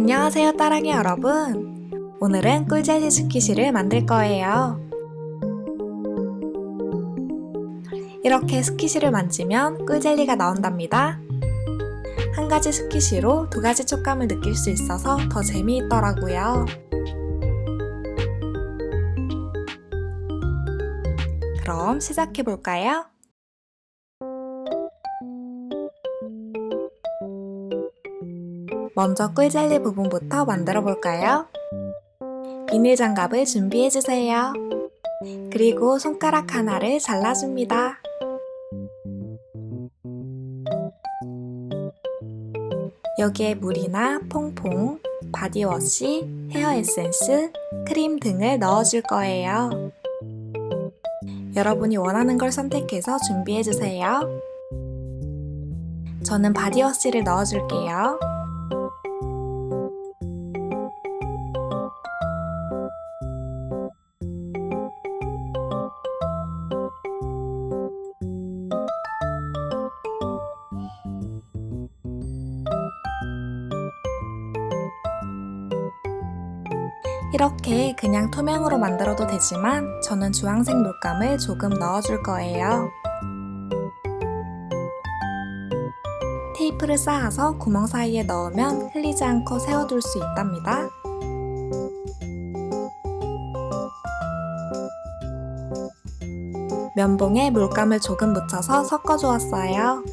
안녕하세요 따랑이 여러분. 오늘은 꿀젤리 스퀴시를 만들 거예요. 이렇게 스퀴시를 만지면 꿀젤리가 나온답니다. 한 가지 스퀴시로 두 가지 촉감을 느낄 수 있어서 더 재미있더라고요. 그럼 시작해 볼까요? 먼저 꿀젤리 부분부터 만들어 볼까요? 비닐 장갑을 준비해 주세요. 그리고 손가락 하나를 잘라줍니다. 여기에 물이나 퐁퐁, 바디워시, 헤어 에센스, 크림 등을 넣어줄 거예요. 여러분이 원하는 걸 선택해서 준비해주세요. 저는 바디워시를 넣어줄게요. 이렇게 그냥 투명으로 만들어도 되지만 저는 주황색 물감을 조금 넣어줄 거예요. 테이프를 쌓아서 구멍 사이에 넣으면 흘리지 않고 세워둘 수 있답니다. 면봉에 물감을 조금 묻혀서 섞어주었어요.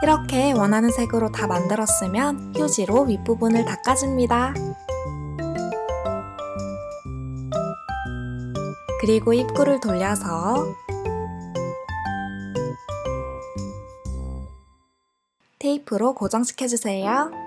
이렇게 원하는 색으로 다 만들었으면 휴지로 윗부분을 닦아줍니다. 그리고 입구를 돌려서 테이프로 고정시켜주세요.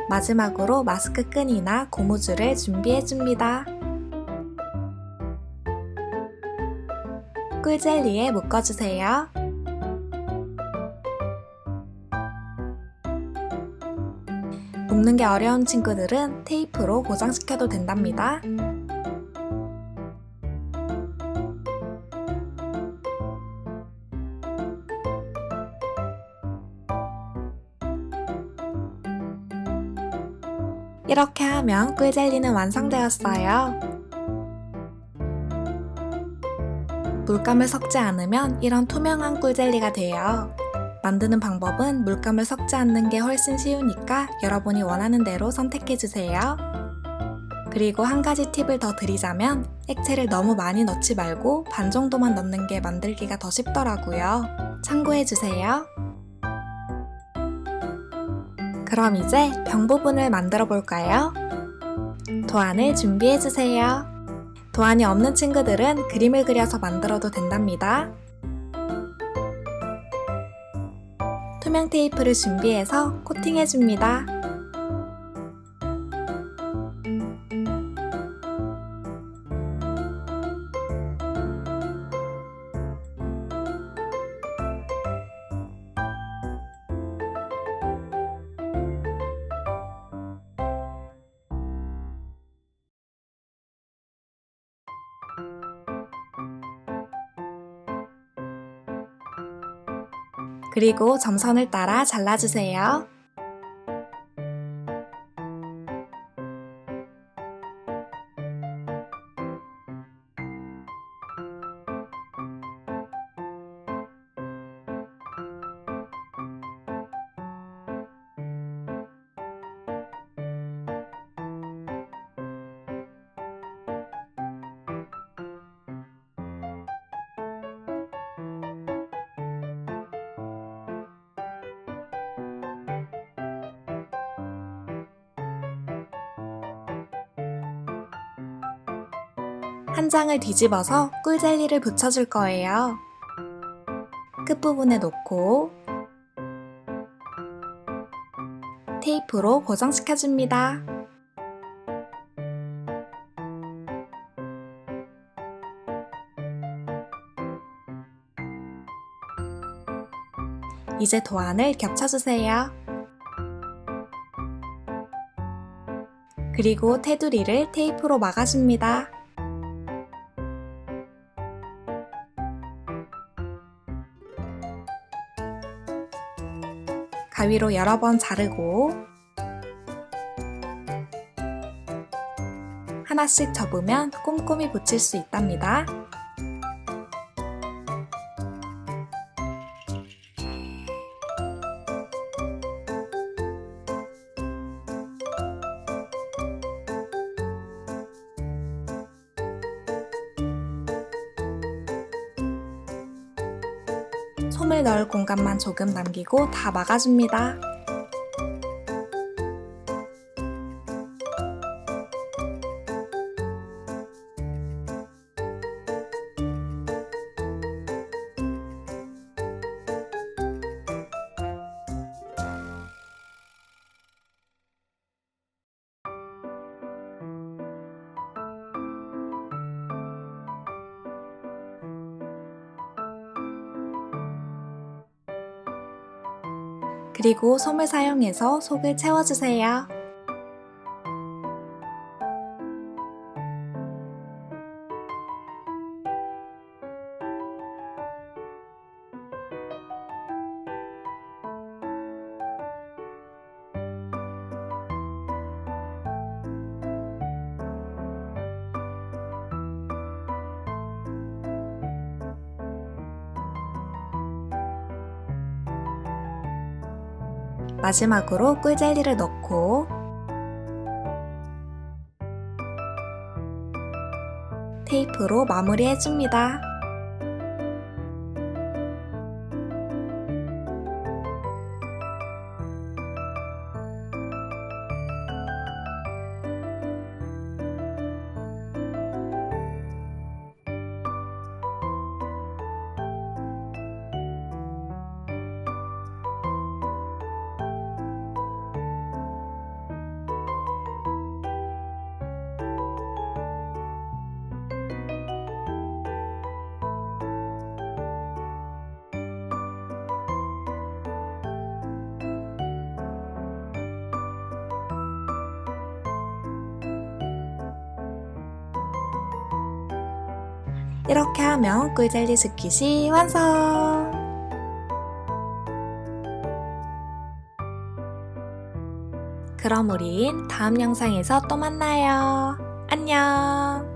마지막으로 마스크 끈이나 고무줄을 준비해줍니다. 꿀젤리에 묶어주세요. 묶는 게 어려운 친구들은 테이프로 고정시켜도 된답니다. 이렇게 하면 꿀젤리는 완성되었어요. 물감을 섞지 않으면 이런 투명한 꿀젤리가 돼요. 만드는 방법은 물감을 섞지 않는 게 훨씬 쉬우니까 여러분이 원하는 대로 선택해주세요. 그리고 한 가지 팁을 더 드리자면 액체를 너무 많이 넣지 말고 반 정도만 넣는 게 만들기가 더 쉽더라고요. 참고해주세요. 그럼 이제 병 부분을 만들어 볼까요? 도안을 준비해주세요. 도안이 없는 친구들은 그림을 그려서 만들어도 된답니다. 투명 테이프를 준비해서 코팅해줍니다. 그리고 점선을 따라 잘라주세요. 한 장을 뒤집어서 꿀젤리를 붙여줄 거예요. 끝부분에 놓고 테이프로 고정시켜줍니다. 이제 도안을 겹쳐주세요. 그리고 테두리를 테이프로 막아줍니다. 가위로 여러 번 자르고 하나씩 접으면 꼼꼼히 붙일 수 있답니다. 솜을 넣을 공간만 조금 남기고 다 막아줍니다. 그리고 솜을 사용해서 속을 채워주세요. 마지막으로 꿀젤리를 넣고 테이프로 마무리해줍니다. 이렇게 하면 꿀젤리 스킷이 완성! 그럼 우린 다음 영상에서 또 만나요. 안녕!